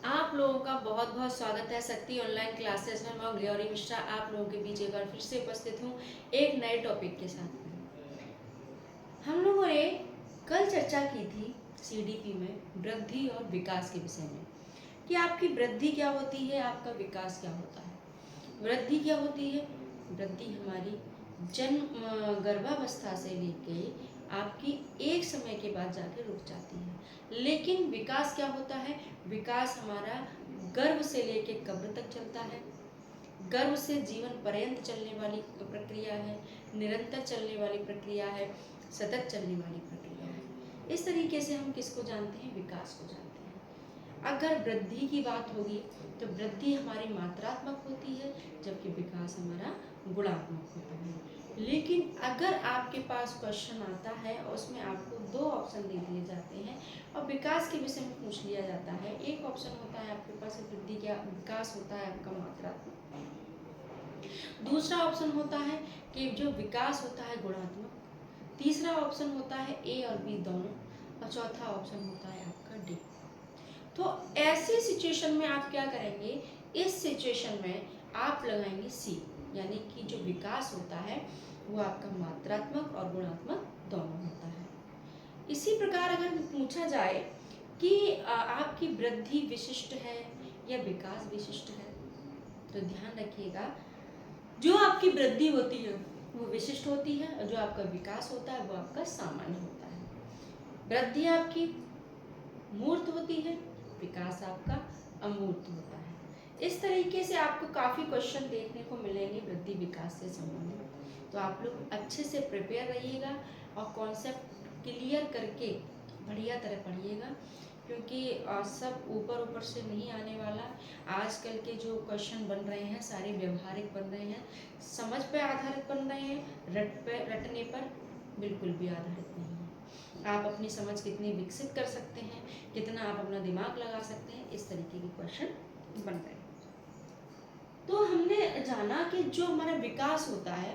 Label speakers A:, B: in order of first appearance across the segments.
A: आप लोगों का बहुत बहुत स्वागत है शक्ति ऑनलाइन क्लासेस में। मैं ग्लोरी मिश्रा आप लोगों के बीच एक बार फिर से उपस्थित हूँ एक नए टॉपिक के साथ। हम लोगों ने कल चर्चा की थी सीडीपी में वृद्धि और विकास के विषय में कि आपकी वृद्धि क्या होती है, आपका विकास क्या होता है। वृद्धि क्या होती है? वृद्धि हमारी जन्म गर्भावस्था से लेके आपकी एक समय के बाद जाके रुक जाती है। लेकिन विकास क्या होता है? विकास हमारा गर्भ से लेके कब्र तक चलता है। गर्भ से जीवन पर्यंत चलने वाली प्रक्रिया है, निरंतर चलने वाली प्रक्रिया है, सतत चलने वाली प्रक्रिया है। इस तरीके से हम किसको जानते हैं? विकास को जानते हैं। अगर वृद्धि की बात होगी तो वृद्धि हमारी मात्रात्मक होती है, जबकि विकास हमारा गुणात्मक होता है। लेकिन अगर आपके पास क्वेश्चन आता है और उसमें आपको दो ऑप्शन दे दिए जाते हैं और विकास के विषय में पूछ लिया जाता है, एक ऑप्शन होता है आपके पास वृद्धि क्या, विकास होता है आपका मात्रात्मक, दूसरा ऑप्शन होता है कि जो विकास होता है गुणात्मक, तीसरा ऑप्शन होता है ए और बी दोनों, और चौथा ऑप्शन होता है आपका डी। तो ऐसी सिचुएशन में आप क्या करेंगे? इस सिचुएशन में आप लगाएंगे सी, यानी कि जो विकास होता है वो आपका मात्रात्मक और गुणात्मक दोनों होता है। इसी प्रकार अगर पूछा जाए कि आपकी वृद्धि विशिष्ट है या विकास विशिष्ट है, तो ध्यान रखिएगा जो आपकी वृद्धि होती है वो विशिष्ट होती है और जो आपका विकास होता है वो आपका सामान्य होता है। वृद्धि आपकी मूर्त होती है, विकास आपका अमूर्त होता है। इस तरीके से आपको काफ़ी क्वेश्चन देखने को मिलेंगे वृद्धि विकास से संबंधित। तो आप लोग अच्छे से प्रिपेयर रहिएगा और कॉन्सेप्ट क्लियर करके बढ़िया तरह पढ़िएगा, क्योंकि सब ऊपर ऊपर से नहीं आने वाला। आजकल के जो क्वेश्चन बन रहे हैं सारे व्यवहारिक बन रहे हैं, समझ पे आधारित बन रहे हैं, रटने पर बिल्कुल भी आधारित नहीं है। आप अपनी समझ कितनी विकसित कर सकते हैं, कितना आप अपना दिमाग लगा सकते हैं, इस तरीके के क्वेश्चन बन रहे हैं। तो हमने जाना कि जो हमारा विकास होता है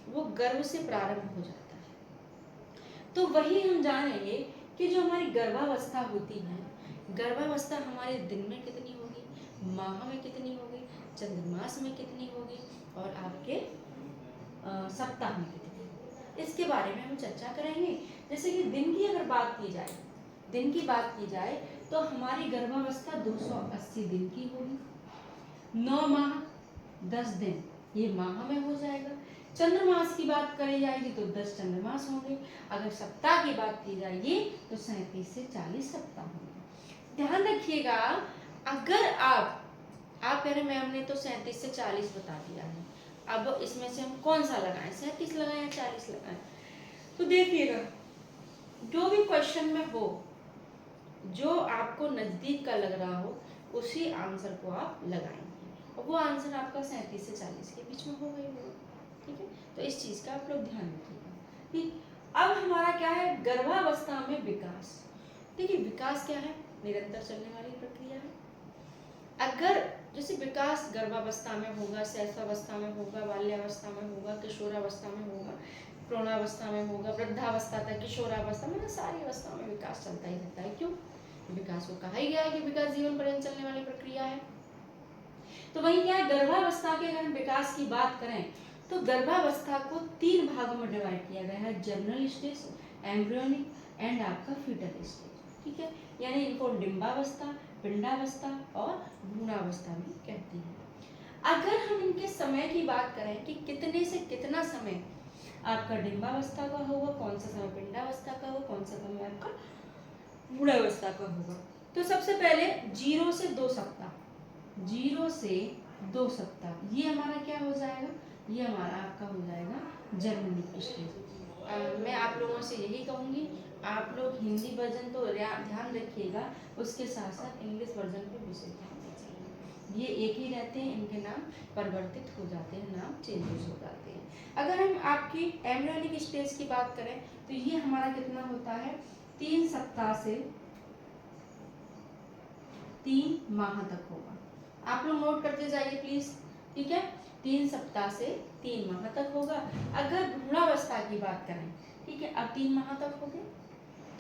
A: वो गर्भ से प्रारंभ हो जाता है। तो वही हम जानेंगे कि जो हमारी गर्भावस्था होती है, गर्भावस्था हमारे दिन में कितनी होगी, माह में कितनी होगी, चंद्रमास में कितनी होगी और आपके सप्ताह में कितनी होगी, इसके बारे में हम चर्चा करेंगे। जैसे कि दिन की अगर बात की जाए, दिन की बात की जाए तो हमारी गर्भावस्था 280 दिन की होगी। 9 माह 10 दिन ये माह में हो जाएगा। चंद्रमास की बात करी जाएगी तो 10 चंद्रमास होंगे। अगर सप्ताह की बात की जाएगी तो 37 से 40 सप्ताह होंगे। ध्यान रखिएगा, अगर आप कह रहे मैम ने तो 37 से 40 बता दिया है, अब इसमें से हम कौन सा लगाएं, 37 लगाएं या 40 लगाएं? तो देखिएगा जो भी क्वेश्चन में हो, जो आपको नजदीक का लग रहा हो उसी आंसर को आप लगाएंगे और वो आंसर आपका 37 से 40 के बीच में होगा ही होगा। ठीक है, तो इस चीज का आप लोग ध्यान रखिएगा। ठीक, अब हमारा क्या है? गर्भावस्था में विकास। देखिए विकास क्या है? निरंतर चलने वाली प्रक्रिया है। अगर जैसे विकास गर्भावस्था में होगा, शैशवावस्था में होगा, बाल्यावस्था में होगा, किशोरावस्था में होगा, प्रौढ़ावस्था में होगा, वृद्धावस्था तक, किशोरावस्था में, सारी अवस्था में विकास चलता ही रहता है। क्यों? विकास को कहा ही गया है कि विकास जीवन पर्यंत चलने वाली प्रक्रिया है। तो वही क्या है, गर्भावस्था के अगर हम विकास की बात करें तो गर्भावस्था को 3 भागों में डिवाइड किया गया है, जर्नल स्टेज, एम्ब्रियोनिक एंड आपका फीटल स्टेज। ठीक है, यानी इनको डिंबावस्था, पिंडावस्था और भ्रूणावस्था भी कहते हैं। अगर हम इनके समय की बात करें कि कितने से कितना समय आपका डिंबावस्था का होगा, कौन सा समय पिंडावस्था का होगा, कौन सा समय आपका भ्रूणावस्था का होगा, तो सबसे पहले 0 से 2 सप्ताह, 0 से 2 सप्ताह ये हमारा क्या हो जाएगा? ये हमारा आपका हो जाएगा जर्नलिक स्टेज। मैं आप लोगों से यही कहूँगी, आप लोग हिंदी वर्जन तो ध्यान रखिएगा, उसके साथ साथ इंग्लिश वर्जन पे विशेष ध्यान दीजिएगा। ये एक ही रहते हैं, इनके नाम परिवर्तित हो जाते हैं, नाम चेंजेस हो जाते हैं। अगर हम आपकी एम्ब्रियोनिक स्टेज की बात करें तो ये हमारा कितना होता है? 3 सप्ताह से 3 माह तक होगा। आप लोग नोट करते जाइए प्लीज। ठीक है, 3 सप्ताह से 3 माह तक होगा। अगर भ्रूणावस्था की बात करें, ठीक है, अब 3 माह तक हो गए।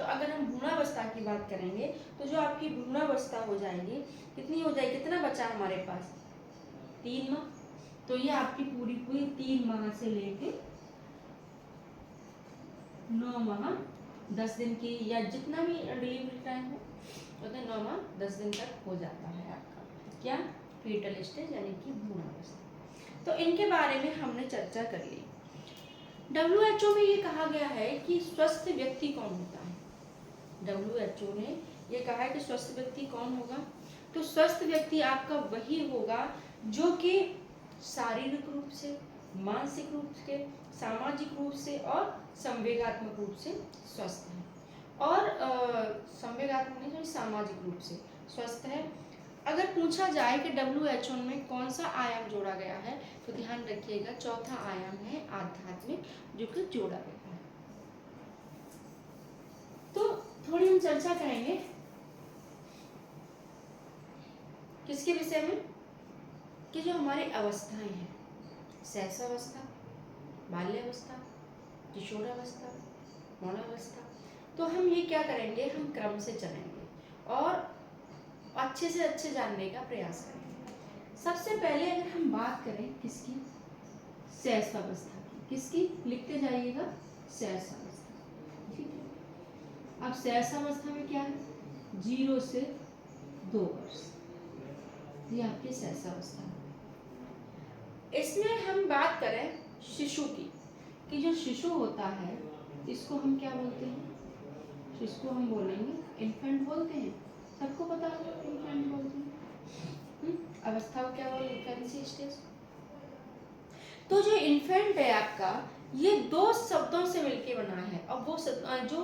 A: तो अगर हम भ्रूणावस्था की बात करेंगे तो जो आपकी भ्रूणावस्था हो जाएगी कितनी हो जाएगी, कितना बचा हमारे पास 3 माह। तो ये आपकी पूरी पूरी 3 माह से लेके 9 माह 10 दिन की या जितना भी डिलीवरी टाइम हो उतने 9 माह 10 दिन तक हो जाता है आपका क्या, फीटल स्टेज यानी कि भ्रूणावस्था। तो इनके बारे में हमने चर्चा कर ली। WHO में ये कहा गया है कि स्वस्थ व्यक्ति कौन होता है। WHO ने ये कहा है कि स्वस्थ व्यक्ति कौन होगा, तो स्वस्थ व्यक्ति आपका वही होगा जो कि शारीरिक रूप से, मानसिक रूप से, सामाजिक रूप से और संवेगात्मक रूप से स्वस्थ है। और संवेगात्मक नहीं, सामाजिक रूप से स्वस्थ है। अगर पूछा जाए कि WHO में कौन सा आयाम जोड़ा गया है तो ध्यान रखिएगा चौथा आयाम है आध्यात्मिक, जो कि जोड़ा गया है। तो थोड़ी हम चर्चा करेंगे किसके विषय में, कि जो हमारी अवस्थाएं हैं, शैशवावस्था, बाल्यावस्था, किशोरावस्था, मौनावस्था, तो हम ये क्या करेंगे, हम क्रम से चलेंगे और अच्छे से अच्छे जानने का प्रयास करेंगे। सबसे पहले अगर हम बात करें किसकी, शैशवावस्था की, किसकी, लिखते जाइएगा शैशवावस्था, ठीक है। अब शैशवावस्था में क्या है, 0 से 2 वर्ष, ये आपकी शैशवावस्था है। इसमें हम बात करें शिशु की, कि जो शिशु होता है इसको हम क्या बोलते हैं, इसको हम बोलेंगे इन्फेंट बोलते हैं, सबको पता होगा इन्फेंट बोलते हैं। अवस्था को क्या बोलते हैं, इन्फेंसी स्टेज। तो जो इन्फेंट है आपका, ये 2 शब्दों से मिलके बना है, और वो जो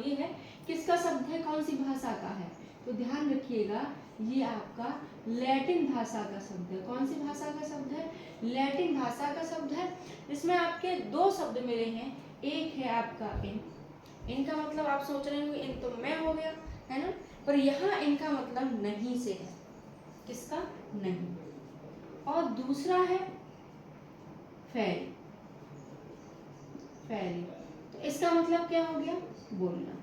A: ये है किसका शब्द है, कौन सी भाषा का है, तो ध्यान रखिएगा ये आपका लैटिन भाषा का शब्द है। कौन सी भाषा का शब्द है, लैटिन भाषा का शब्द है। इसमें आपके 2 शब्द मिले हैं, एक है आपका इन, इनका मतलब आप सोच रहे होंगे इन तो मैं हो गया है ना, पर यहाँ इनका मतलब नहीं से है, किसका, नहीं। और दूसरा है फेरी, फेरी, तो इसका मतलब क्या हो गया, बोलना।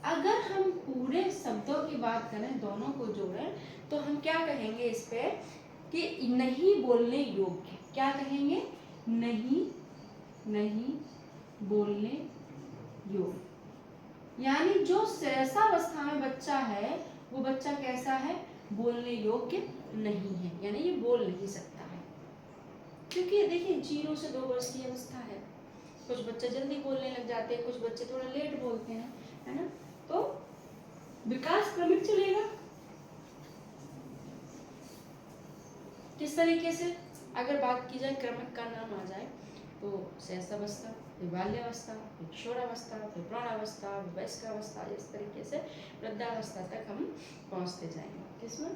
A: अगर हम पूरे शब्दों की बात करें, दोनों को जोड़ें, तो हम क्या कहेंगे इस पे, कि नहीं बोलने योग्य, क्या कहेंगे, नहीं बोलने योग्य। यानी जो शैशवावस्था में बच्चा है वो बच्चा कैसा है, बोलने योग्य नहीं है, यानी ये बोल नहीं सकता है। क्योंकि देखिए 0 से 2 वर्ष की अवस्था है, कुछ बच्चे जल्दी बोलने लग जाते हैं, कुछ बच्चे थोड़ा लेट बोलते हैं, है ना। तो विकास क्रमिक चलेगा। किस तरीके से, अगर बात की जाए क्रमिक का नाम आ जाए तो शैशवावस्था, फिर बाल्यावस्था, फिर किशोरावस्था, फिर प्रौढ़ावस्था, वयस्कावस्था, इस तरीके से वृद्धावस्था तक हम पहुंचते जाएंगे, किसमें,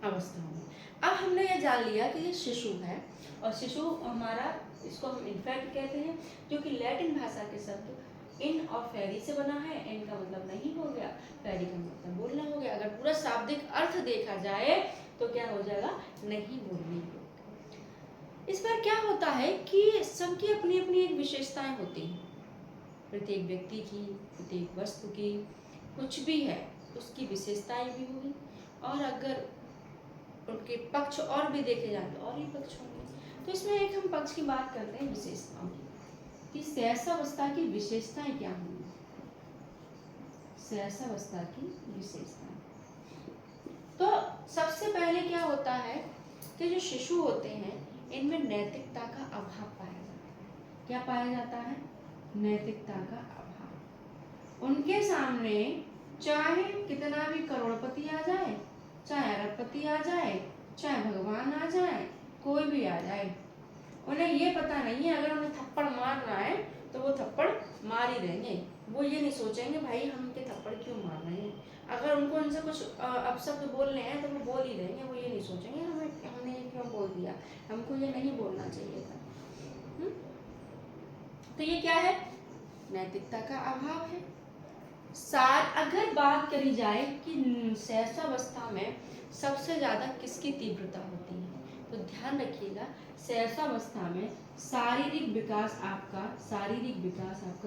A: अवस्थाओं में। अब हमने ये जान लिया कि ये शिशु है, और शिशु हमारा, इसको हम इन्फेंट कहते हैं, जो कि लैटिन भाषा के शब्द इन और फेरी से बना है। इन का मतलब नहीं हो गया, फेरी का मतलब बोलना हो गया। अगर पूरा शाब्दिक अर्थ देखा जाए तो क्या हो जाएगा, नहीं बोलने योग्य। इस पर क्या होता है कि सबकी अपनी अपनी एक विशेषताएं होती हैं, प्रत्येक व्यक्ति की, प्रत्येक वस्तु की, कुछ भी है उसकी विशेषताएं भी होगी, और अगर उनके पक्ष और भी देखे जाए तो और भी पक्ष होंगे। तो इसमें एक हम पक्ष की बात करते हैं विशेषताओं की, कि शैशवावस्था की विशेषताएं क्या होंगी, शैशवावस्था की विशेषताएं। तो सबसे पहले क्या होता है कि जो शिशु होते हैं इनमें नैतिकता का अभाव पाया जाता है। क्या पाया जाता है, नैतिकता का अभाव। उनके सामने चाहे कितना भी करोड़पति आ जाए, चाहे अरबपति आ जाए, चाहे भगवान आ जाए, कोई भी आ जाए, उन्हें ये पता नहीं है अगर उन्हें थप्पड़ मारना है तो वो थप्पड़ मार ही देंगे। वो ये नहीं सोचेंगे भाई हम इनके थप्पड़ क्यों मार रहे हैं। अगर उनको उनसे कुछ अपशब्द बोलने हैं तो वो बोल ही देंगे। वो ये नहीं सोचेंगे हमने ये क्यों बोल दिया, हमको ये नहीं बोलना चाहिए था। तो ये क्या है, नैतिकता का अभाव है। अगर बात करी जाए कि शैशवावस्था में सबसे ज्यादा किसकी तीव्रता होती है, तो ध्यान रखिएगा, शैशवावस्था में शारीरिक विकास आपका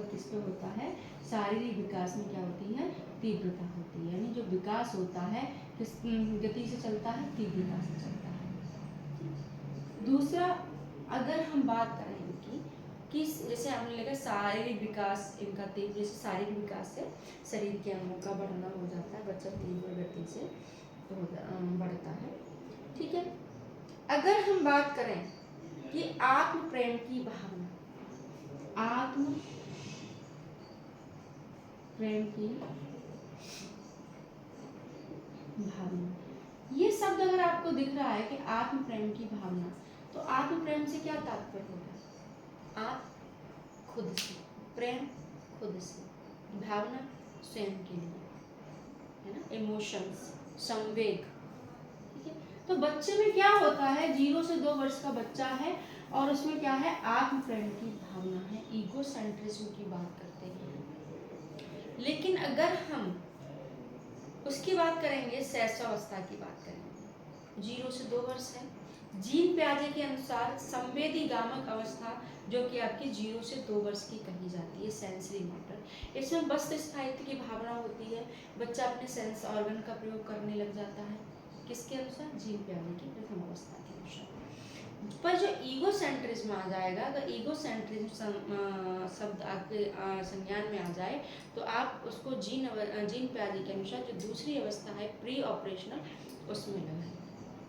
A: किस पे होता है? शारीरिक विकास में क्या होती है? तीव्रता होती है, यानी जो विकास होता है किस गति से चलता है? तीव्रता से चलता है। दूसरा, अगर हम बात करें कि जैसे हमने लिखा शारीरिक विकास इनका तीव्र, जैसे शारीरिक विकास से शरीर के अंगों का बढ़ना हो जाता है, बच्चा तीव्र गति से बढ़ता है। ठीक है। अगर हम बात करें कि आत्म प्रेम की भावना, आत्म प्रेम की भावना, ये शब्द अगर आपको दिख रहा है कि आत्म प्रेम की भावना, तो आत्म प्रेम से क्या तात्पर्य होगा? आप खुद से, प्रेम खुद से, भावना स्वयं के लिए, है ना, इमोशंस, संवेग। ठीक है। तो बच्चे में क्या होता है? 0 से 2 वर्ष का बच्चा है और उसमें क्या है? आत्म प्रेम की भावना है, ईगो सेंट्रिज्म की बात करते हैं। लेकिन अगर हम उसकी बात करेंगे, शैशवावस्था की बात करेंगे, 0 से 2 वर्ष है, जीन प्याजे के अनुसार संवेदी गामक अवस्था जो कि आपकी 0 से 2 वर्ष की कही जाती है, सेंसरी मोटर। इसमें वस्तु स्थायित्व की भावना होती है, बच्चा अपने सेंस ऑर्गन का प्रयोग करने लग जाता है, किसके अनुसार? जीन प्याजे की प्रथम अवस्था के अनुसार। पर जो ईगो सेंट्रिज्म आ जाएगा, अगर ईगो सेंट्रिज्म शब्द आपके संज्ञान में आ जाए तो आप उसको जीन प्याजे के अनुसार जो दूसरी अवस्था है प्री ऑपरेशनल, उसमें लगाएं।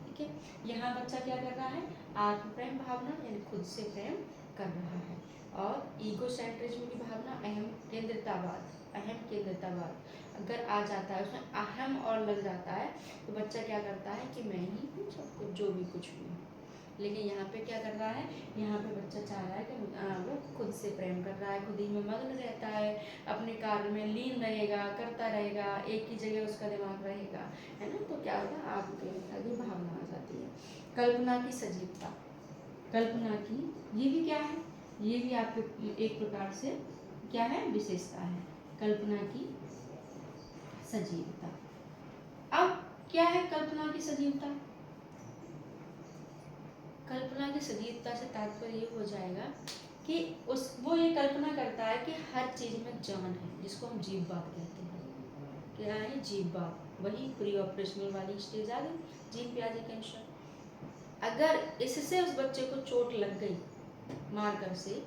A: ठीक है। यहाँ बच्चा क्या कर रहा है? आत्म प्रेम भावना यानी खुद से प्रेम कर रहा है, और ईगो सेंट्रिज्म की भावना, अहम केंद्रितावाद अगर आ जाता है, उसमें अहम और लग जाता है, तो बच्चा क्या करता है कि मैं ही हूँ सब कुछ, जो भी कुछ भी हूँ। लेकिन यहाँ पे क्या कर रहा है? यहाँ पे बच्चा चाह रहा है कि वो खुद से प्रेम कर रहा है, खुद ही में मग्न रहता है, अपने कार्य में लीन रहेगा, करता रहेगा, एक ही जगह उसका दिमाग रहेगा, है ना। तो क्या होगा? आत्मकेंद्रिता की भावना आ जाती है। कल्पना की सजीवता, कल्पना की, ये भी क्या है? ये भी आपके एक प्रकार से क्या है? विशेषता है, कल्पना की सजीवता। अब क्या है कल्पना की सजीवता? कल्पना की सजीवता से तात्पर्य ये हो जाएगा कि वो ये कल्पना करता है कि हर चीज में जान है, जिसको हम जीव बात कहते हैं। क्या है? जीव बात, वही प्री ऑपरेशनल वाली स्टेज आ गई जीन प्याजे के अनुसार। अगर इससे उस बच्चे को चोट लग गई मारकर से,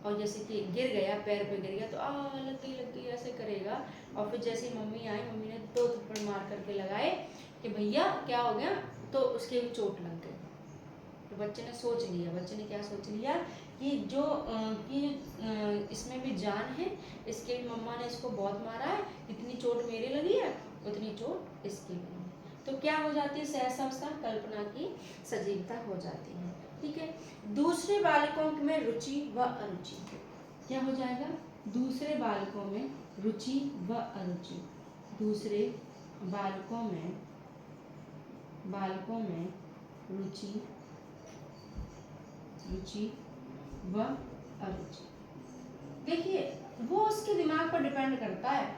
A: और जैसे कि गिर गया, पैर पे गिर गया, तो लग गई ऐसे करेगा, और फिर जैसे मम्मी आई, मम्मी ने 2 थप्पड़ मार करके लगाए कि भैया क्या हो गया, तो उसके भी चोट लग गई। तो बच्चे ने सोच लिया, बच्चे ने क्या सोच लिया कि जो इसमें भी जान है, इसके भी मम्मा ने इसको बहुत मारा है, इतनी चोट मेरे लगी है, उतनी चोट इसकी लगी है। तो क्या हो जाती है? सहसा कल्पना की सजीवता हो जाती है। ठीक है। दूसरे बालकों में रुचि व अरुचि, क्या हो जाएगा? दूसरे बालकों में रुचि व अरुचि, दूसरे बालकों में रुचि व अरुचि। देखिए, वो उसके दिमाग पर डिपेंड करता है।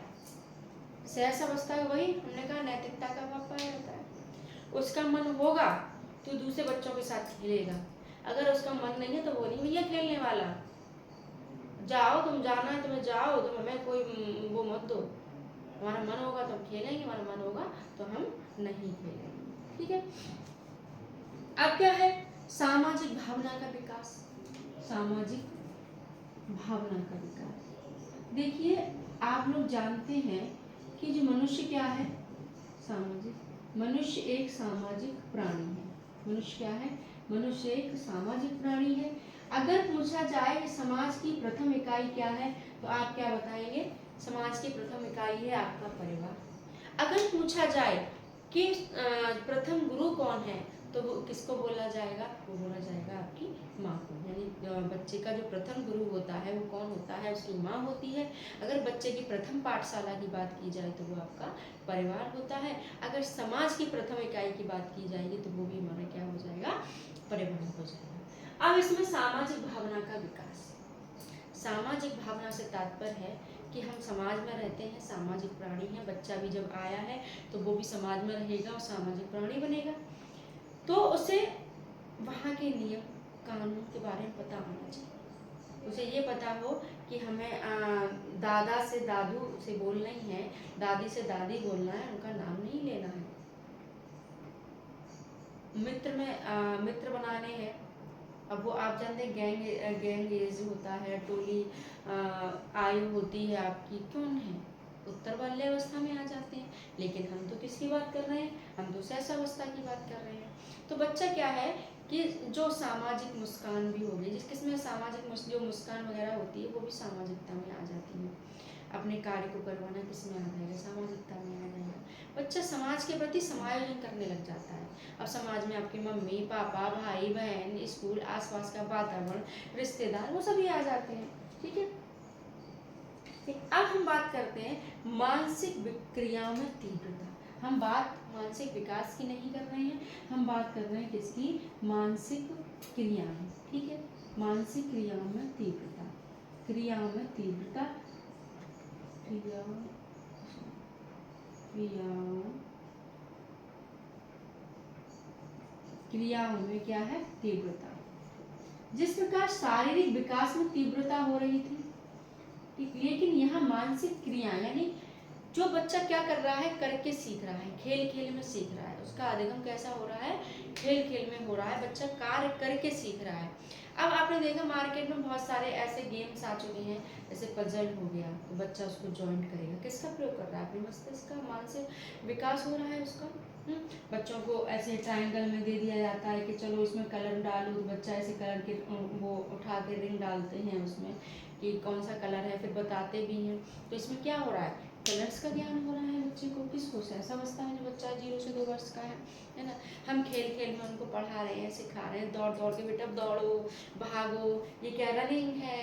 A: सहसावस्था का वही हमने कहा, नैतिकता का पापा रहता है। उसका मन होगा तो दूसरे बच्चों के साथ खेलेगा, अगर उसका मन नहीं है तो वो नहीं भैया खेलने वाला, जाओ तुम, जाना है तुम्हें जाओ, तुम हमें कोई वो मत दो, हमारा मन होगा तो हम खेलेंगे, हमारा मन होगा तो हम नहीं खेलेंगे। ठीक है। अब क्या है? सामाजिक भावना का विकास, सामाजिक भावना का विकास। देखिए, आप लोग जानते हैं कि जो मनुष्य क्या है? सामाजिक। मनुष्य एक सामाजिक प्राणी है। मनुष्य क्या है? मनुष्य एक सामाजिक प्राणी है। अगर पूछा जाए कि समाज की प्रथम इकाई क्या है, तो आप क्या बताएंगे? समाज की प्रथम इकाई है आपका परिवार। अगर पूछा जाए कि प्रथम गुरु कौन है, तो वो किसको बोला जाएगा? वो बोला जाएगा आपकी माँ को। यानी बच्चे का जो प्रथम गुरु होता है वो कौन होता है? उसकी माँ होती है। अगर बच्चे की प्रथम पाठशाला की बात की जाए तो वो आपका परिवार होता है। अगर समाज की प्रथम इकाई की बात की जाएगी तो वो भी हमारा क्या हो जाएगा? परिवार हो जाएगा। अब इसमें सामाजिक भावना का विकास। सामाजिक भावना से तात्पर्य है कि हम समाज में रहते हैं, सामाजिक प्राणी हैं। बच्चा भी जब आया है तो वो भी समाज में रहेगा और सामाजिक प्राणी बनेगा। तो उसे वहाँ के नियम कानून के बारे में पता होना चाहिए। उसे ये पता हो कि हमें दादा से दादू से बोलना ही है, दादी से दादी बोलना है, उनका नाम नहीं लेना है। मित्र में मित्र बनाने हैं। अब वो आप जानते हैं गैंग एज होता है, टोली आयु होती है आपकी, कौन है, उत्तर बाल्यावस्था में आ जाते हैं। लेकिन हम तो किसकी बात कर रहे हैं, हम तो शैशवावस्था की बात कर रहे हैं। तो बच्चा क्या है कि जो सामाजिक मुस्कान भी होगी, जिसमें सामाजिक जो मुस्कान वगैरह होती है वो भी सामाजिकता में आ जाती है। अपने कार्य को करवाना किस में आ जाएगा, सामाजिकता में आ जाएगा। बच्चा समाज के प्रति समायोजन करने लग जाता है। अब समाज में आपकी मम्मी पापा भाई बहन, स्कूल, आसपास का वातावरण, रिश्तेदार, वो सभी आ जाते हैं। ठीक है। अब हम बात करते हैं मानसिक क्रियाओं में तीव्रता। हम बात मानसिक विकास की नहीं कर रहे हैं, हम बात कर रहे हैं किसकी, मानसिक क्रियाएं। ठीक है। मानसिक क्रियाओं में तीव्रता, क्रियाओं में तीव्रता, क्रियाओं क्रियाओं में क्या है, तीव्रता। जिस प्रकार शारीरिक विकास में तीव्रता हो रही थी, लेकिन यहाँ मानसिक क्रिया यानी जो बच्चा क्या कर रहा है, करके सीख रहा है, खेल खेल में सीख रहा है, उसका अधिगम कैसा हो रहा है, खेल खेल में हो रहा है, बच्चा कार्य करके सीख रहा है। अब आपने देखा मार्केट में बहुत सारे ऐसे गेम्स आ चुके हैं, जैसे पजल हो गया, तो बच्चा उसको ज्वाइंट करेगा, किसका प्रयोग कर रहा है, अपने मस्तिष्क का, मानसिक विकास हो रहा है उसका। बच्चों को ऐसे ट्रायंगल में दे दिया जाता है कि चलो इसमें कलर डालो, तो बच्चा ऐसे कलर के वो उठा के रिंग डालते हैं उसमें कि कौन सा कलर है, फिर बताते भी हैं। तो इसमें क्या हो रहा है, कलर्स का ज्ञान हो रहा है बच्चे को। किसको, शैशवावस्था में जो बच्चा 0 से 2 वर्ष का है ना। हम खेल खेल में उनको पढ़ा रहे हैं, सिखा रहे हैं, दौड़ दौड़ के बेटा दौड़ो, भागो, ये क्या रनिंग है,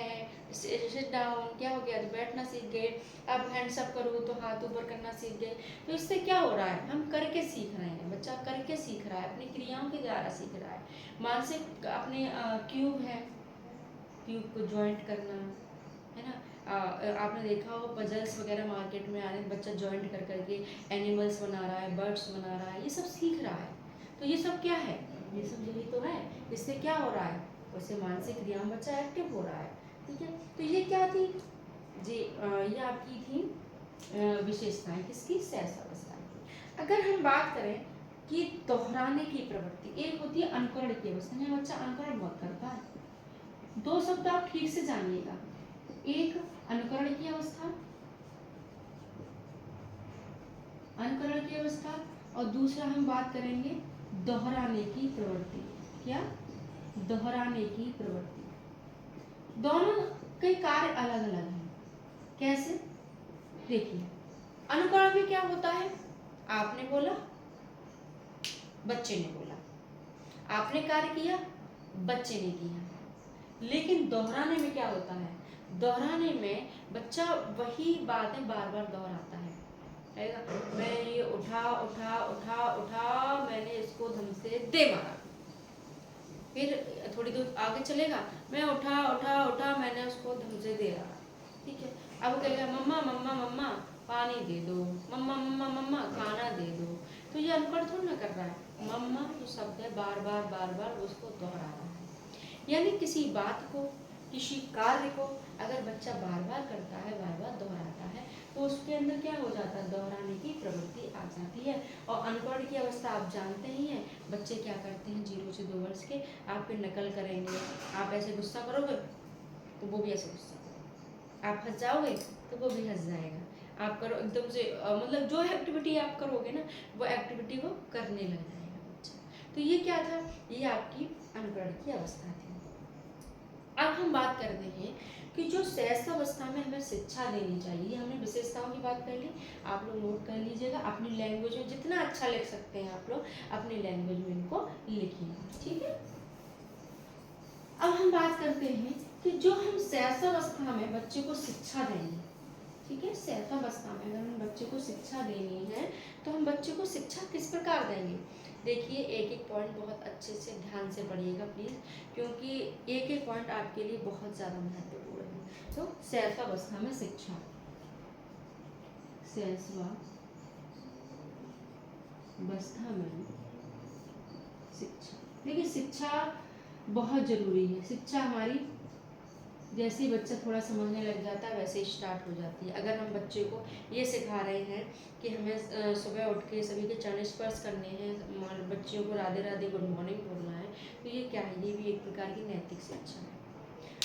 A: सिट डाउन, क्या हो गया, तो बैठना सीख गए, अब हैंड्स अप करो तो हाथ ऊपर करना सीख गए। तो इससे क्या हो रहा है, हम करके सीख रहे हैं, बच्चा करके सीख रहा है, अपनी क्रियाओं के द्वारा सीख रहा है। मानसिक अपने क्यूब है, क्यूब को ज्वाइंट करना, है ना। आपने देखा हो पजल्स वगैरह मार्केट में आ रहे हैं, बच्चा ज्वाइंट कर करके एनिमल्स बना रहा है, बर्ड्स बना रहा है, ये सब सीख रहा है। तो ये सब क्या है, ये सब यही तो है। इससे क्या हो रहा है, उससे मानसिक क्रिया में बच्चा एक्टिव हो रहा है। ठीक है। तो ये क्या थी जी, ये आपकी थी विशेषताएं किसकी, शैशवावस्था की। अगर हम बात करें कि दोहराने की प्रवृत्ति, एक होती है अनुकरण की अवस्था, जहाँ बच्चा अनुकरण बहुत करता है। दो शब्द आप ठीक से जानिएगा, एक अनुकरण की अवस्था, अनुकरण की अवस्था, और दूसरा हम बात करेंगे दोहराने की प्रवृत्ति। क्या, दोहराने की प्रवृत्ति। दोनों के कार्य अलग अलग हैं। कैसे, देखिए अनुकरण में क्या होता है, आपने बोला, बच्चे ने बोला, आपने कार्य किया, बच्चे ने किया। लेकिन दोहराने में क्या होता है, दोहराने में बच्चा वही बातें बार बार दोहराता है। मैं ये उठा उठा उठा उठा, मैंने इसको धम से दे मारा। फिर थोड़ी दूर आगे चलेगा, मैं उठा उठा उठा, मैंने उसको धम से दे रहा। ठीक है। अब वो कहेगा मम्मा मम्मा मम्मा पानी दे दो, मम्मा मम्मा मम्मा खाना दे दो। तो ये अनपढ़ थोड़ा ना कर रहा है, मम्मा जो शब्द है बार बार उसको दोहरा रहा है। यानी किसी बात को, किसी कार्य को अगर बच्चा बार बार करता है, बार बार दोहराता है, तो उसके अंदर क्या हो जाता है, दोहराने की प्रवृत्ति आ जाती है। और अनपढ़ की अवस्था आप जानते ही हैं, बच्चे क्या करते हैं 0 से 2 वर्ष के, आप फिर नकल करेंगे, आप ऐसे गुस्सा करोगे तो वो भी ऐसे गुस्सा करेगा, आप हंस जाओगे तो वो भी हंस जाएगा, आप करो एकदम से मतलब जो एक्टिविटी आप करोगे ना, वो एक्टिविटी वो करने लग जाएगा बच्चा। तो ये क्या था, ये आपकी अनपढ़ की अवस्था थी। अब हम बात करते हैं कि जो शैशवावस्था में हमें शिक्षा देनी चाहिए, हमने विशेषताओं की बात कर ली, आप लोग नोट कर लीजिएगा, अपनी लैंग्वेज में जितना अच्छा लिख सकते हैं आप लोग अपनी लैंग्वेज में इनको लिखिए। ठीक है। अब हम बात करते हैं कि जो हम शैशवावस्था में बच्चे को शिक्षा देंगे, ठीक है, शैशवावस्था में अगर हम बच्चे को शिक्षा देनी है तो हम बच्चे को शिक्षा किस प्रकार देंगे। देखिए एक एक पॉइंट बहुत अच्छे से ध्यान से पढ़िएगा प्लीज़, क्योंकि एक एक पॉइंट आपके लिए बहुत ज़्यादा महत्वपूर्ण है। तो शैशवावस्था में शिक्षा, शैशवावस्था में शिक्षा, देखिए शिक्षा बहुत ज़रूरी है। शिक्षा हमारी जैसे ही बच्चा थोड़ा समझने लग जाता है वैसे ही स्टार्ट हो जाती है। अगर हम बच्चे को ये सिखा रहे हैं कि हमें सुबह उठ के सभी के चरण स्पर्श करने हैं, बच्चियों को राधे राधे गुड मॉर्निंग बोलना है, तो ये क्या है, ये भी एक प्रकार की नैतिक शिक्षा है।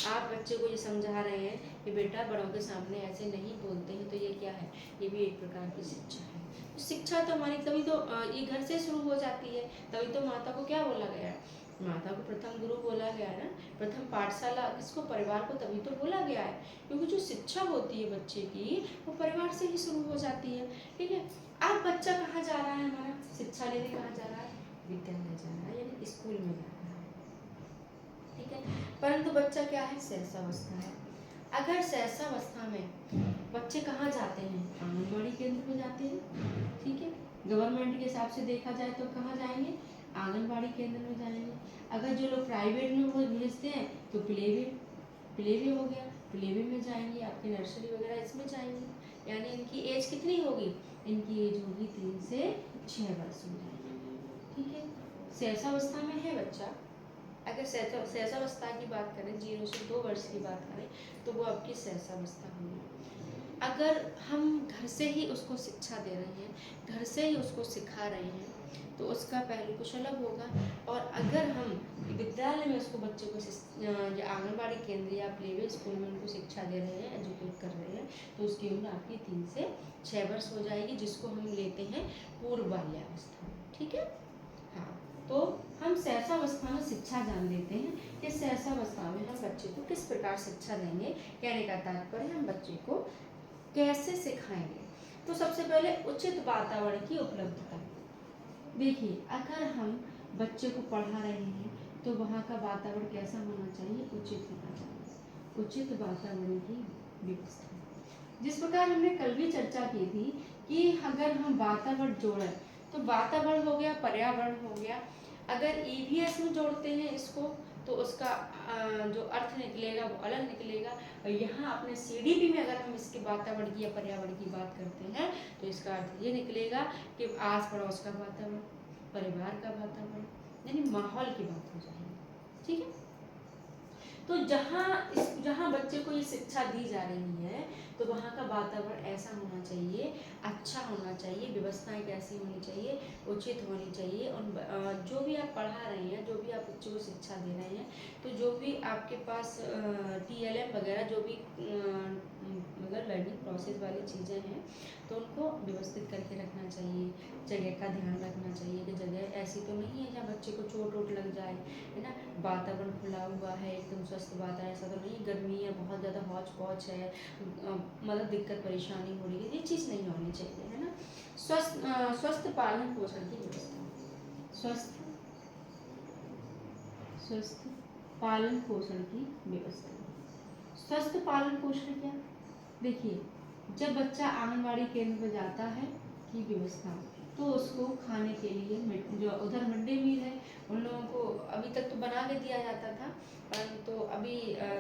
A: आप बच्चे को ये समझा रहे हैं कि बेटा बड़ों के सामने ऐसे नहीं बोलते हैं, तो ये क्या है, ये भी एक प्रकार की शिक्षा है। तो शिक्षा तो हमारी तभी तो ये घर से शुरू हो जाती है। तभी तो माता को क्या बोला गया है, माता को प्रथम गुरु बोला गया है ना, प्रथम पाठशाला किसको, परिवार को तभी तो बोला गया है, क्योंकि जो शिक्षा होती है बच्चे की वो परिवार से ही शुरू हो जाती है। ठीक है, अब बच्चा कहाँ जा रहा है, हमारा शिक्षा लेने कहाँ जा रहा है, विद्यालय जा रहा है, यानी स्कूल में जा रहा है। ठीक है, परंतु बच्चा क्या है, सहसावस्था है। अगर सहसावस्था में बच्चे कहाँ जाते हैं, आंगनबाड़ी केंद्र में जाते हैं। ठीक है, गवर्नमेंट के हिसाब से देखा जाए तो कहाँ जाएंगे, आंगनबाड़ी केंद्र में जाएंगे। अगर जो लोग प्राइवेट में वो भेजते हैं तो प्लेवे हो गया, प्लेवे में जाएंगे, आपके नर्सरी वगैरह इसमें जाएंगे। यानी इनकी एज कितनी होगी, इनकी एज होगी 3 से 6 वर्ष हो जाएगी। ठीक है, सहसावस्था में है बच्चा। अगर सहसावस्था की बात करें, 0 से 2 वर्ष की बात करें, तो वो आपकी सहसावस्था होगी। अगर हम घर से ही उसको शिक्षा दे रहे हैं, घर से ही उसको सिखा रहे हैं, तो उसका पहलू कुछ अलग होगा। और अगर हम विद्यालय में उसको बच्चे को या आंगनबाड़ी केंद्र या प्लेवे स्कूल में उनको शिक्षा दे रहे हैं, एजुकेट कर रहे हैं, तो उसकी उम्र आपकी 3 से 6 वर्ष हो जाएगी, जिसको हम लेते हैं पूर्व बाल्यावस्था। ठीक है, हाँ, तो हम सहसावस्था में शिक्षा जान लेते हैं कि सहसावस्था में हम बच्चे को किस प्रकार शिक्षा देंगे। कहने का तात्पर्य हम बच्चे को कैसे सिखाएंगे। तो सबसे पहले उचित वातावरण की उपलब्धता। देखिए, अगर हम बच्चे को पढ़ा रहे हैं तो वहाँ का वातावरण कैसा होना चाहिए, उचित होना चाहिए। उचित वातावरण की व्यवस्था, जिस प्रकार हमने कल भी चर्चा की थी कि अगर हम वातावरण जोड़ें तो वातावरण हो गया, पर्यावरण हो गया। अगर ईवीएस में जोड़ते हैं इसको तो उसका जो अर्थ निकलेगा वो अलग निकलेगा। और यहाँ अपने सीडीपी में अगर हम इसके वातावरण की या पर्यावरण की बात करते हैं तो इसका अर्थ ये निकलेगा कि आस पड़ोस का वातावरण, परिवार का वातावरण, यानी माहौल की बात हो जाएगी। ठीक है, तो जहाँ बच्चे को ये शिक्षा दी जा रही है तो वहाँ का वातावरण ऐसा होना चाहिए, अच्छा होना चाहिए, व्यवस्थाएं कैसी होनी चाहिए, उचित होनी चाहिए। और जो भी आप पढ़ा रहे हैं, जो भी आप बच्चों को शिक्षा दे रहे हैं, तो जो भी आपके पास TLM वगैरह जो भी मतलब लर्निंग प्रोसेस वाली चीज़ें हैं, तो उनको व्यवस्थित करके रखना चाहिए। जगह का ध्यान रखना चाहिए कि जगह ऐसी तो नहीं है जहाँ बच्चे को चोट वोट लग जाए, है ना। वातावरण खुला हुआ है, एकदम स्वस्थ वातावरण, ऐसा तो नहीं गर्मी है, बहुत ज़्यादा हौच पौच है, मतलब दिक्कत परेशानी हो रही है, ये चीज़ नहीं होनी चाहिए, है ना। स्वस्थ पालन पोषण की व्यवस्था, स्वस्थ पालन पोषण की व्यवस्था। स्वस्थ पालन पोषण क्या, देखिए, जब बच्चा आंगनबाड़ी केंद्र में जाता है की व्यवस्था, तो उसको खाने के लिए जो उधर मिड डे मील है, उन लोगों को अभी तक तो बना के दिया जाता था, परंतु अभी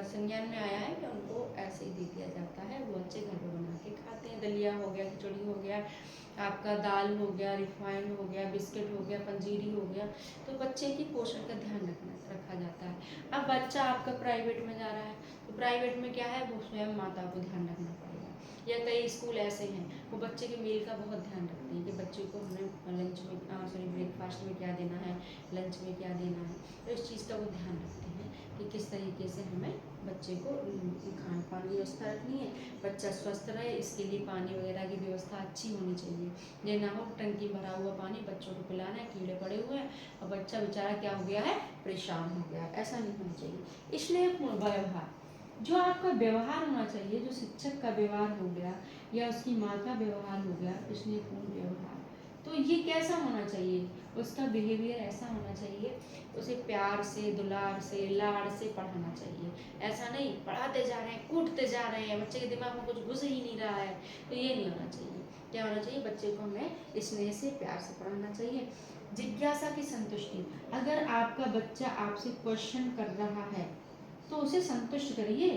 A: संज्ञान में आया है कि उनको ऐसे ही दे दिया जाता है। वो बच्चे घर पे बना के खाते हैं, दलिया हो गया, खिचड़ी हो गया, आपका दाल हो गया, रिफाइंड हो गया, बिस्किट हो गया, पंजीरी हो गया। तो बच्चे की पोषण का ध्यान रखा जाता है। अब बच्चा आपका प्राइवेट में जा रहा है, तो प्राइवेट में क्या है, वो स्वयं माता को ध्यान रखना पड़ेगा। या कई स्कूल ऐसे हैं वो बच्चे के मील का बहुत ध्यान रखते हैं कि बच्चे को हमें लंच में ब्रेकफास्ट में क्या देना है, लंच में क्या देना है, तो इस चीज़ का वो ध्यान रखते हैं कि किस तरीके से हमें बच्चे को खान पान की व्यवस्था रखनी है, बच्चा स्वस्थ रहे, इसके लिए पानी वगैरह की व्यवस्था अच्छी होनी चाहिए। ये ना हो टंकी भरा हुआ पानी बच्चों को पिलाना है, कीड़े पड़े हुए हैं और बच्चा बेचारा क्या हो गया है, परेशान हो गया, ऐसा नहीं होना चाहिए। इसलिए व्यवहार, जो आपका व्यवहार होना चाहिए, जो शिक्षक का व्यवहार हो गया या उसकी माँ का व्यवहार हो गया, इसलिए पूर्ण व्यवहार, तो ये कैसा होना चाहिए, उसका बिहेवियर ऐसा होना चाहिए, उसे प्यार से, दुलार से, लाड़ से पढ़ाना चाहिए। ऐसा नहीं पढ़ाते जा रहे हैं, कूटते जा रहे हैं, बच्चे के दिमाग में कुछ घुस ही नहीं रहा है, तो ये नहीं होना चाहिए। क्या होना चाहिए, बच्चे को हमें स्नेह से, प्यार से पढ़ाना चाहिए। जिज्ञासा की संतुष्टि, अगर आपका बच्चा आपसे क्वेश्चन कर रहा है तो उसे संतुष्ट करिए।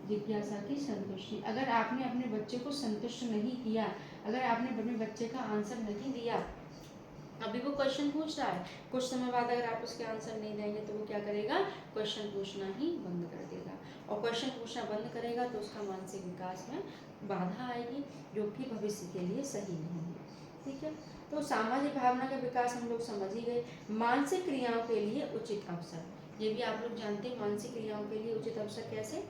A: जिज्ञासा की संतुष्टि, अगर आपने अपने बच्चे को संतुष्ट नहीं किया, अगर आपने अपने बच्चे का आंसर नहीं दिया, अभी वो क्वेश्चन पूछ रहा है, कुछ समय बाद अगर आप उसके आंसर नहीं देंगे तो वो क्या करेगा, क्वेश्चन पूछना ही बंद कर देगा, और क्वेश्चन पूछना बंद करेगा तो उसका मानसिक विकास में बाधा आएगी, जो कि भविष्य के लिए सही नहीं है। ठीक है, तो सामाजिक भावना का विकास हम लोग समझ ही गए। मानसिक क्रियाओं के लिए उचित अवसर, ये भी आप लोग जानते हैं, मानसिक क्रियाओं के लिए उचित अवसर कैसे,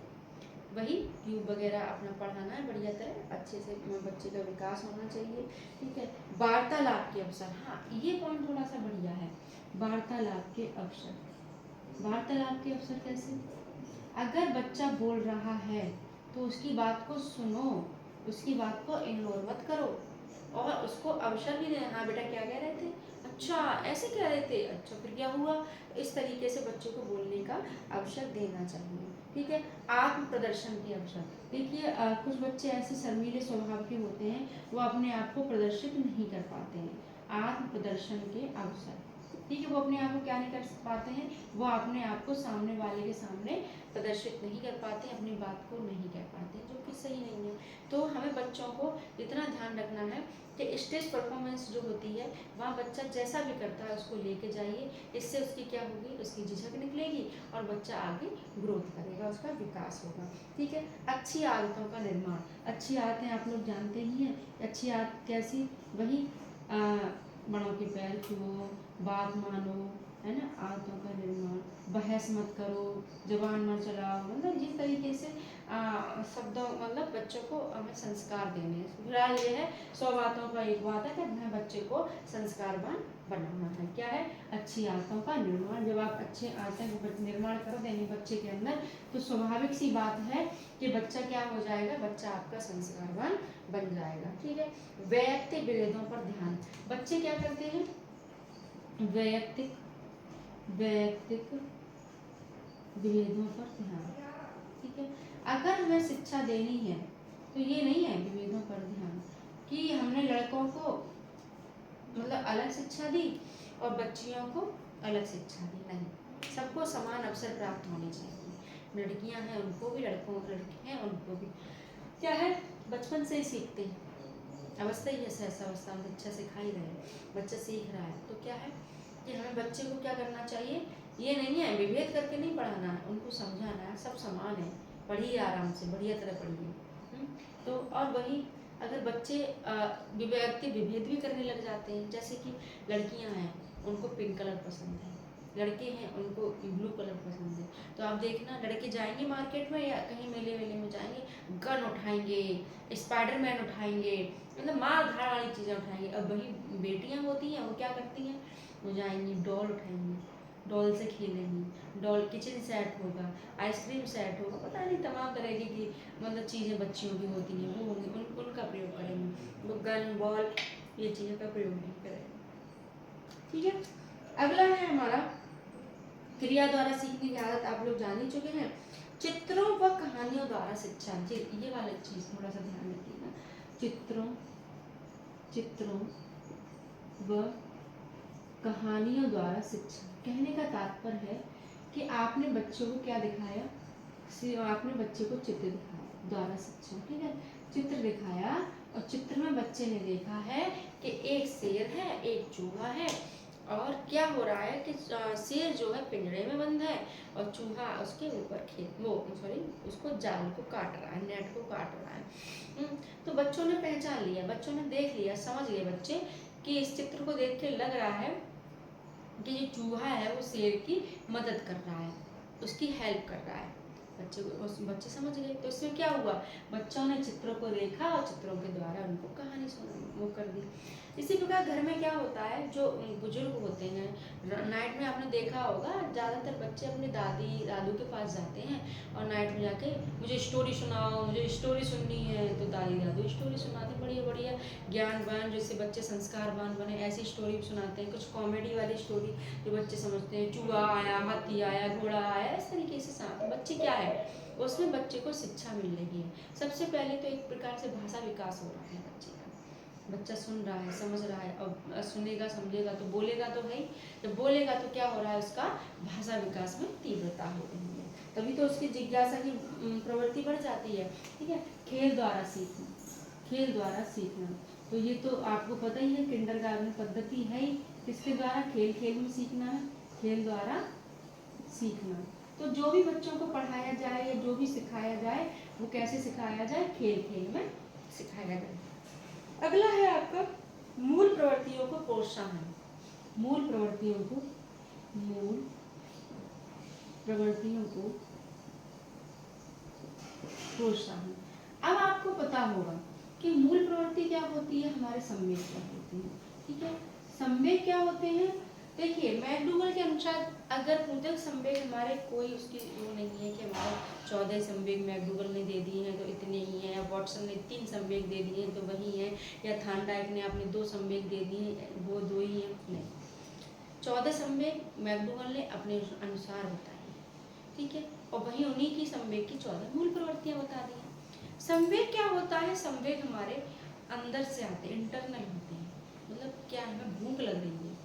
A: वही ट्यूब वगैरह अपना पढ़ाना है बढ़िया तरह, अच्छे से बच्चे का विकास होना चाहिए। ठीक है, वार्तालाप के अवसर, हाँ ये पॉइंट थोड़ा सा बढ़िया है, वार्तालाप के अवसर। वार्तालाप के अवसर कैसे, अगर बच्चा बोल रहा है तो उसकी बात को सुनो, उसकी बात को इग्नोर मत करो, और उसको अवसर भी देना, हाँ बेटा क्या कह रहे थे, अच्छा ऐसे कह रहे थे, अच्छा फिर क्या हुआ, इस तरीके से बच्चों को बोलने का अवसर देना चाहिए। ठीक है, आत्म प्रदर्शन के अवसर, देखिए कुछ बच्चे ऐसे शर्मीले स्वभाव के होते हैं, वो अपने आप को प्रदर्शित नहीं कर पाते हैं। आत्म प्रदर्शन के अवसर, ठीक है, वो अपने आप को क्या नहीं कर पाते हैं, वो अपने आप को सामने वाले के सामने प्रदर्शित नहीं कर पाते, अपनी बात को नहीं कह पाते, जो कि सही नहीं है। तो हमें बच्चों को इतना ध्यान रखना है कि स्टेज परफॉर्मेंस जो होती है वहाँ बच्चा जैसा भी करता है उसको लेके जाइए, इससे उसकी क्या होगी, उसकी झिझक निकलेगी और बच्चा आगे ग्रोथ करेगा, उसका विकास होगा। ठीक है, अच्छी आदतों का निर्माण, अच्छी आदतें आप लोग जानते ही हैं, अच्छी आदत कैसी, वही बड़ों के पैर छुओ, बात मानो, है ना, आदतों का निर्माण, बहस मत करो, जबान मत चलाओ, मतलब जिस तरीके से शब्दों, मतलब बच्चों को हमें संस्कार देने हैं। फिलहाल ये है 100 बातों का एक बात है कि हमें बच्चे को संस्कारवान बनाना है। क्या है, अच्छी आदतों का निर्माण। जब आप अच्छे आदतों का निर्माण कर देंगे बच्चे के अंदर, तो स्वाभाविक सी बात है कि बच्चा क्या हो जाएगा, बच्चा आपका संस्कारवान बन जाएगा। ठीक है, वैयक्तिक विभेदों पर ध्यान, बच्चे क्या करते हैं, वैयक्तिक वैयक्तिक विभेदों पर ध्यान। ठीक है, अगर हमें शिक्षा देनी है तो ये नहीं है विभेदों पर ध्यान कि हमने लड़कों को मतलब अलग शिक्षा दी और बच्चियों को अलग शिक्षा दी, नहीं, सबको समान अवसर प्राप्त होने चाहिए। लड़कियां हैं उनको भी, लड़के हैं उनको भी, क्या है, बचपन से ही सीखते हैं, अवस्था ही ऐसा अवस्था में अच्छा सिखाई रहे, बच्चा सीख रहा है, तो क्या है कि हमें बच्चे को क्या करना चाहिए, ये नहीं है विभेद करके नहीं पढ़ाना है, उनको समझाना है, सब समान है, पढ़िए आराम से, बढ़िया तरह पढ़िए। तो और वही अगर बच्चे व्यक्ति विभेद भी करने लग जाते हैं, जैसे कि लड़कियां हैं उनको पिंक कलर पसंद है, लड़के हैं उनको ब्लू कलर पसंद है, तो आप देखना लड़के जाएंगे मार्केट में या कहीं मेले वेले में जाएंगे, गन उठाएंगे, स्पाइडरमैन उठाएंगे, मतलब मार धाड़ वाली चीज़ें उठाएंगे। अब वही बेटियां होती हैं वो क्या करती हैं, वो जाएंगी डॉल उठाएंगी, डॉल से खेलेंगी, डॉल किचन सेट होगा, आइसक्रीम सेट होगा, पता नहीं तमाम तरह की मतलब चीज़ें बच्चियों की होती हैं, वो होंगी, उनका प्रयोग करेंगे, वो गन बॉल ये चीज़ों का प्रयोग नहीं करेंगे। ठीक है, अगला है हमारा क्रिया द्वारा सीखने की आदत, आप लोग जान ही चुके हैं, चित्रों व कहानियों द्वारा शिक्षा। ये वाला चीज़ थोड़ा सा ध्यान रखिएगा, चित्रों व कहानियों द्वारा शिक्षा, कहने का तात्पर्य है कि आपने बच्चों को क्या दिखाया, आपने बच्चे को चित्र दिखाया, द्वारा शिक्षा। ठीक है, चित्र दिखाया और चित्र में बच्चे ने देखा है कि एक शेर है, एक चूहा है, और क्या हो रहा है कि शेर जो है पिंजरे में बंद है और चूहा उसके ऊपर उसको जाल को काट रहा है, नेट को काट रहा है। तो बच्चों ने पहचान लिया, बच्चों ने देख लिया, समझ गए बच्चे कि इस चित्र को देख के लग रहा है कि जो चूहा है वो शेर की मदद कर रहा है, उसकी हेल्प कर रहा है, बच्चे समझ गए। तो इसमें क्या हुआ, बच्चों ने चित्रों को देखा और चित्रों के द्वारा उनको कहानी वो कर दी। इसी प्रकार घर में क्या होता है, जो बुजुर्ग होते हैं नाइट में आपने देखा होगा ज़्यादातर बच्चे अपने दादी दादू के पास जाते हैं और नाइट में जाके मुझे स्टोरी सुनाओ, मुझे स्टोरी सुननी है, तो दादी दादू स्टोरी सुनाते, बढ़िया बढ़िया ज्ञानवान, जैसे बच्चे संस्कारवान बने ऐसी स्टोरी सुनाते हैं, कुछ कॉमेडी वाली स्टोरी जो बच्चे समझते हैं, चूहा आया, हाथी आया, घोड़ा आया, इस तरीके से बच्चे क्या है उसमें बच्चे को शिक्षा मिल रही है। सबसे पहले तो एक प्रकार से भाषा विकास हो रहा है बच्चे का, बच्चा सुन रहा है, समझ रहा है, और सुनेगा समझेगा तो बोलेगा तो है ही, जब बोलेगा तो क्या हो रहा है, उसका भाषा विकास में तीव्रता हो रही है, तभी तो उसकी जिज्ञासा की प्रवृत्ति बढ़ जाती है। ठीक है, खेल द्वारा सीखना, खेल द्वारा सीखना। तो ये तो आपको पता ही है, किंडरगार्टन पद्धति है ही किसके द्वारा, खेल खेल में सीखना है, खेल द्वारा सीखना। तो जो भी बच्चों को पढ़ाया जाए या जो भी सिखाया जाए वो कैसे सिखाया जाए, खेल खेल में सिखाया जाए। अगला है आपका मूल प्रवृत्तियों को प्रोत्साहन। मूल प्रवृत्तियों को प्रोत्साहन। अब आपको पता होगा कि मूल प्रवृत्ति क्या होती है, हमारे संवेग क्या होते हैं। ठीक है, संवेग क्या होते हैं, देखिए मैकडूगल के अनुसार अगर पूछे संवेग हमारे कोई उसकी वो नहीं है कि हमारे 14 संवेग मैकडूगल ने दे दिए हैं तो इतने ही हैं, या वॉटसन ने 3 संवेग दे दिए हैं तो वही हैं, या थानडाइक ने अपने 2 संवेग दे दिए हैं वो 2 ही हैं, नहीं। 14 संवेग मैकडूगल ने अपने अनुसार बताए हैं। ठीक है, और वही उन्हीं की संवेग की 14 मूल प्रवृत्तियां बता दी हैं। संवेग क्या होता है, संवेग हमारे अंदर से आते हैं, इंटरनल होते हैं। मतलब क्या, हमें भूख लग रही है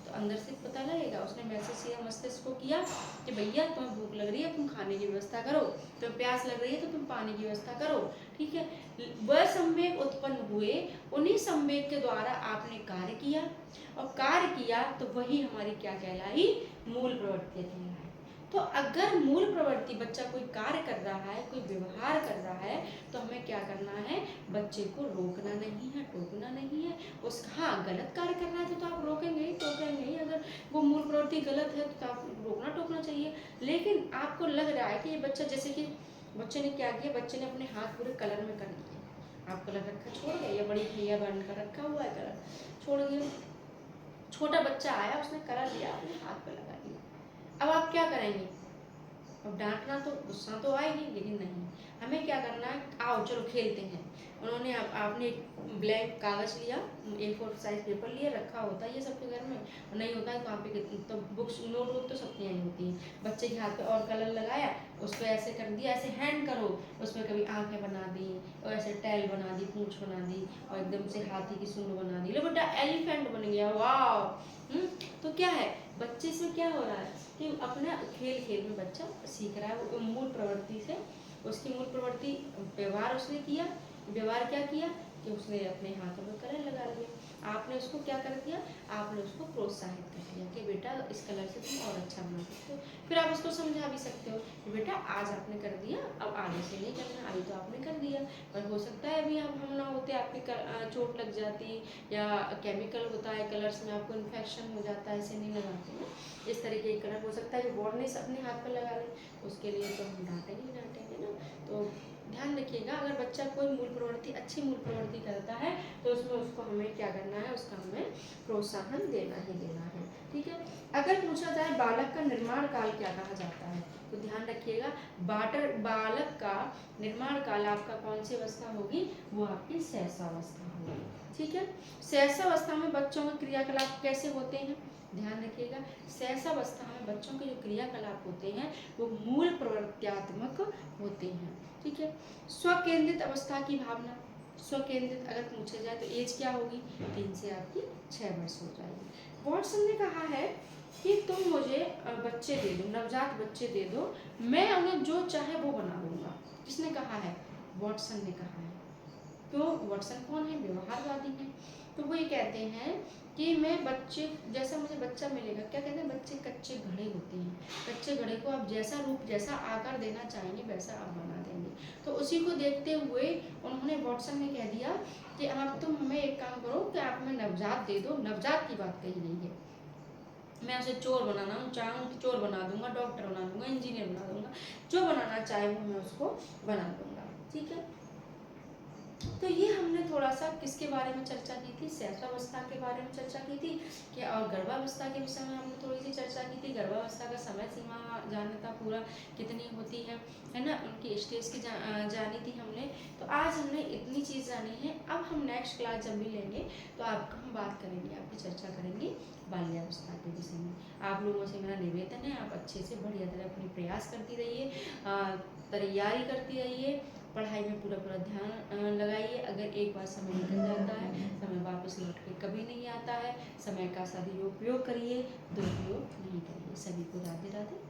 A: तो अंदर से पता लगेगा, उसने मैसेज किया मस्तिष्क को किया कि भैया तुम्हें भूख लग रही है, तुम खाने की व्यवस्था करो, तुम्हें प्यास लग रही है तो तुम पानी की व्यवस्था करो। ठीक है, वह संवेग उत्पन्न हुए, उन्हीं संवेग के द्वारा आपने कार्य किया, और कार्य किया तो वही हमारी क्या कहलाई, मूल प्रवृत्ति कहलाई। तो अगर मूल प्रवृत्ति, बच्चा कोई कार्य कर रहा है, कोई व्यवहार कर रहा है, तो हमें क्या करना है, बच्चे को रोकना नहीं है, टोकना नहीं है। उस हाँ गलत कार्य कर रहा है तो आप रोकेंगे ही, टोकेंगे ही। अगर वो मूल प्रवृत्ति गलत है तो आप रोकना टोकना चाहिए। लेकिन आपको लग रहा है कि ये बच्चा, जैसे कि बच्चे ने क्या किया, बच्चे ने अपने हाथ पूरे कलर में कर दिए, आप कलर रखा छोड़ गए, या बड़ी भैया बन कर रखा हुआ है कलर छोड़ गए, छोटा बच्चा आया उसने कलर लिया अपने हाथ पे लगा दिया। अब आप क्या करेंगे, अब डांटना तो, गुस्सा तो आएगी, लेकिन नहीं, हमें क्या करना है, आओ चलो खेलते हैं। उन्होंने आपने एक ब्लैक कागज लिया, A4 साइज पेपर लिया, रखा होता है ये सबके घर में, और नहीं होता है तो वहाँ पे तो बुक्स नोट बुक तो सबकी आई होती हैं। बच्चे के हाथ पे और कलर लगाया, उस पर ऐसे कर दिया, ऐसे हैंड करो, उस पर कभी आंखें बना दी, और ऐसे टैल बना दी, पूंछ बना दी, और एकदम से हाथी की सूंड बना दी, लो बेटा एलिफेंट बन गया, वाह। तो क्या है, बच्चे से क्या हो रहा है कि अपना खेल खेल में बच्चा सीख रहा है, वो मूल प्रवृत्ति से, उसकी मूल प्रवृत्ति व्यवहार उसने किया, व्यवहार क्या किया कि उसने अपने हाथों में कलर लगा लिया, आपने उसको क्या कर दिया, आपने उसको प्रोत्साहित कर दिया कि बेटा इस कलर से तुम और अच्छा बना सकते हो। फिर आप उसको समझा भी सकते हो कि बेटा आज आपने कर दिया, अब आगे से नहीं करना, अभी तो आपने कर दिया, पर हो सकता है अभी हम ना होते आपकी चोट लग जाती, या केमिकल होता है कलर्स में, आपको इन्फेक्शन हो जाता है, ऐसे नहीं लगाते ना, इस तरीके के कलर हो सकता है कि बॉर्डनेस अपने हाथ पर लगा ले, उसके लिए तो हम डांटेंगे ना। तो ध्यान रखिएगा, अगर बच्चा कोई मूल प्रवृत्ति, अच्छी मूल प्रवृत्ति करता है तो उसमें उसको हमें क्या करना है, उसका हमें प्रोत्साहन देना ही देना है। ठीक है, अगर पूछा जाए बालक का निर्माण काल क्या कहा जाता है, तो ध्यान रखिएगा, बालक का निर्माण काल आपका कौन सी अवस्था होगी, वो आपकी शैशवावस्था होगी। ठीक है, शैशवावस्था में बच्चों के क्रियाकलाप कैसे होते हैं, ध्यान रखिएगा, शैशवावस्था में बच्चों के जो क्रियाकलाप होते हैं वो मूल प्रवृत्त्यात्मक होते हैं। ठीक है, स्वकेंद्रित अवस्था की भावना, स्वकेंद्रित अगर पूछा जाए तो एज क्या होगी, 3 से आपकी 6 वर्ष हो जाएगी। वॉटसन ने कहा है कि तुम मुझे बच्चे दे दो, नवजात बच्चे दे दो, मैं उन्हें जो चाहे वो बना दूंगा। किसने कहा है, वॉटसन ने कहा है। क्यों, वॉटसन कौन है, व्यवहारवादी है। तो वो ये कहते हैं कि मैं बच्चे, जैसा मुझे बच्चा मिलेगा, क्या कहते हैं, बच्चे कच्चे घड़े होते हैं, कच्चे घड़े को आप जैसा रूप, जैसा आकार देना चाहेंगे वैसा आप बना देंगे। तो उसी को देखते हुए उन्होंने, वॉटसन ने कह दिया कि अब तुम हमें एक काम करो कि आप हमें नवजात दे दो, नवजात की बात कही गई है, मैं उसे चोर बनाना चाहूँ तो चोर बना दूंगा, डॉक्टर बना दूंगा, इंजीनियर बना दूंगा, जो बनाना चाहे वो मैं उसको बना दूंगा। ठीक है, तो ये हमने थोड़ा सा किसके बारे में चर्चा की थी, शैशवावस्था के बारे में चर्चा की थी कि, और गर्भावस्था के विषय में हमने थोड़ी सी चर्चा की थी, गर्भावस्था का समय सीमा जानना था पूरा कितनी होती है ना, उनकी स्टेज की जानी थी हमने। तो आज हमने इतनी चीज़ जानी है, अब हम नेक्स्ट क्लास जब भी लेंगे तो आपका हम बात करेंगे, आपकी चर्चा करेंगे बाल्यावस्था के विषय में। आप लोगों से मेरा निवेदन है, आप अच्छे से बढ़िया तरह अपनी प्रयास करती रहिए, तैयारी करती रहिए, पढ़ाई में पूरा पूरा ध्यान लगाइए। अगर एक बार समय निकल जाता है, समय वापस लौट के कभी नहीं आता है, समय का सदुपयोग करिए, दुरुपयोग नहीं करिए। सभी को राधे राधे।